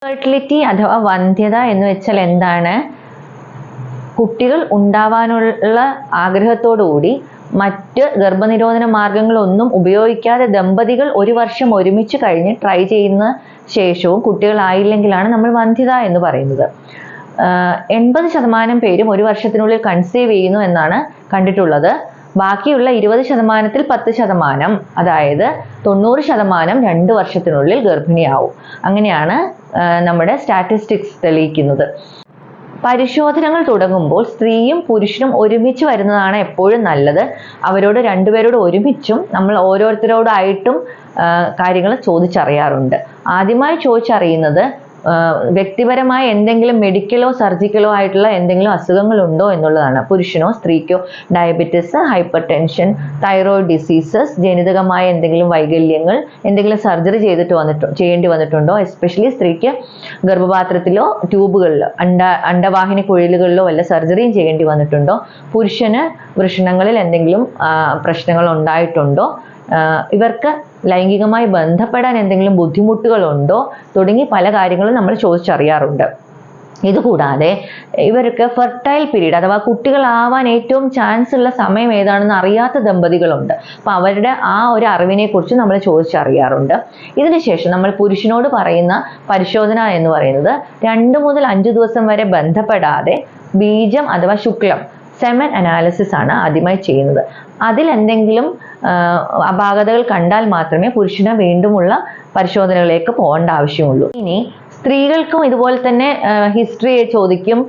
Fertility അഥവാ വന്ധ്യത എന്ന് വെച്ചാൽ എന്താണ്? കുട്ടികൾ ഉണ്ടാവാനുള്ള ആഗ്രഹത്തോടുകൂടി മറ്റ് ഗർഭനിരോധന മാർഗങ്ങളൊന്നും ഉപയോഗിക്കാതെ ദമ്പതികൾ ഒരു വർഷം ഒരുമിച്ച് കഴിഞ്ഞ് ട്രൈ ചെയ്യുന്ന ശേഷവും കുട്ടികളായില്ലെങ്കിലാണ് നമ്മൾ വന്ധ്യത എന്ന് പറയുന്നത്. 80% പേരും ഒരു വർഷത്തിനുള്ളിൽ കൺസീവ് ചെയ്യുന്നു എന്നാണ് കണ്ടിട്ടുള്ളത്. ബാക്കിയുള്ള 20%-ൽ 10%, അതായത് 90% 2 വർഷത്തിനുള്ളിൽ ഗർഭിണിയാവും. അങ്ങനെയാണ് നമ്മുടെ സ്റ്റാറ്റിസ്റ്റിക്സ് തെളിയിക്കുന്നത്. പരിശോധനകൾ തുടങ്ങുമ്പോൾ സ്ത്രീയും പുരുഷനും ഒരുമിച്ച് വരുന്നതാണ് എപ്പോഴും നല്ലത്. അവരോട് രണ്ടുപേരോട് ഒരുമിച്ചും നമ്മൾ ഓരോരുത്തരോടായിട്ടും കാര്യങ്ങൾ ചോദിച്ചറിയാറുണ്ട്. ആദ്യമായി ചോദിച്ചറിയുന്നത് വ്യക്തിപരമായ എന്തെങ്കിലും മെഡിക്കലോ സർജിക്കലോ ആയിട്ടുള്ള എന്തെങ്കിലും അസുഖങ്ങളുണ്ടോ എന്നുള്ളതാണ്. പുരുഷനോ സ്ത്രീക്കോ diabetes, hypertension, thyroid diseases, ജനിതകമായ എന്തെങ്കിലും വൈകല്യങ്ങൾ, എന്തെങ്കിലും സർജറി ചെയ്യേണ്ടി വന്നിട്ടുണ്ടോ? എസ്പെഷ്യലി സ്ത്രീക്ക് ഗർഭപാത്രത്തിലോ ട്യൂബുകളിലോ അണ്ടവാഹിനി കുഴലുകളിലോ വല്ല സർജറിയും ചെയ്യേണ്ടി വന്നിട്ടുണ്ടോ? പുരുഷന് വൃഷണങ്ങളിൽ എന്തെങ്കിലും പ്രശ്നങ്ങൾ ഉണ്ടായിട്ടുണ്ടോ? ഇവർക്ക് ലൈംഗികമായി ബന്ധപ്പെടാൻ എന്തെങ്കിലും ബുദ്ധിമുട്ടുകളുണ്ടോ? തുടങ്ങി പല കാര്യങ്ങളും നമ്മൾ ചോദിച്ചറിയാറുണ്ട്. ഇതുകൂടാതെ ഇവർക്ക് ഫെർട്ടൈൽ പീരീഡ് അഥവാ കുട്ടികളാവാൻ ഏറ്റവും ചാൻസ് ഉള്ള സമയം ഏതാണെന്ന് അറിയാത്ത ദമ്പതികളുണ്ട്. അപ്പം അവരുടെ ആ ഒരു അറിവിനെ കുറിച്ച് നമ്മൾ ചോദിച്ചറിയാറുണ്ട്. ഇതിനുശേഷം നമ്മൾ പുരുഷനോട് പറയുന്ന പരിശോധന എന്ന് പറയുന്നത് 2 മുതൽ 5 ദിവസം വരെ ബന്ധപ്പെടാതെ ബീജം അഥവാ ശുക്ലം സെമൻ അനാലിസിസ് ആണ് ആദ്യമായി ചെയ്യുന്നത്. അതിൽ എന്തെങ്കിലും അപാകതകൾ കണ്ടാൽ മാത്രമേ പുരുഷന് വീണ്ടുമുള്ള പരിശോധനകളിലേക്ക് പോകേണ്ട ആവശ്യമുള്ളൂ. ഇനി സ്ത്രീകൾക്കും ഇതുപോലെ തന്നെ ഹിസ്റ്ററി ചോദിക്കും.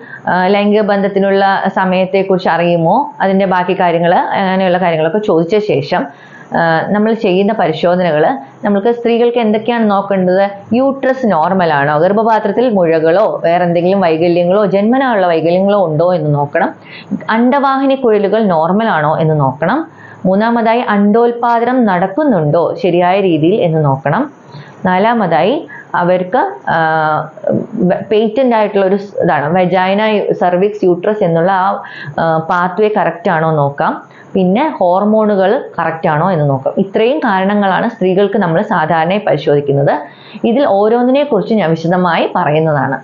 ലൈംഗിക ബന്ധത്തിനുള്ള സമയത്തെക്കുറിച്ച് അറിയുമോ, അതിൻ്റെ ബാക്കി കാര്യങ്ങൾ, അങ്ങനെയുള്ള കാര്യങ്ങളൊക്കെ ചോദിച്ച ശേഷം നമ്മൾ ചെയ്യുന്ന പരിശോധനകൾ നമുക്ക് സ്ത്രീകൾക്ക് എന്തൊക്കെയാണ് നോക്കേണ്ടത്? യൂട്രസ് നോർമൽ ആണോ, ഗർഭപാത്രത്തിൽ മുഴകളോ വേറെ എന്തെങ്കിലും വൈകല്യങ്ങളോ ജന്മനാ ഉള്ള വൈകല്യങ്ങളോ ഉണ്ടോ എന്ന് നോക്കണം. അണ്ടവാഹിനി കുഴലുകൾ നോർമൽ ആണോ എന്ന് നോക്കണം. മൂന്നാമതായി അണ്ടോൽപാദനം നടക്കുന്നുണ്ടോ ശരിയായ രീതിയിൽ എന്ന് നോക്കണം. നാലാമതായി അവർക്ക് പേറ്റന്റ് ആയിട്ടുള്ള ഒരു ഇതാണ് വെജൈന, സർവിക്സ്, യൂട്രസ് എന്നുള്ള ആ പാത്വേ കറക്റ്റ് ആണോ നോക്കാം. പിന്നെ ഹോർമോണുകൾ കറക്റ്റ് ആണോ എന്ന് നോക്കാം. ഇത്രയും കാരണങ്ങളാണ് സ്ത്രീകൾക്ക് നമ്മൾ സാധാരണയായി പരിശോധിക്കുന്നത്. ഇതിൽ ഓരോന്നിനെ കുറിച്ച് ഞാൻ വിശദമായി പറയുന്നതാണ്.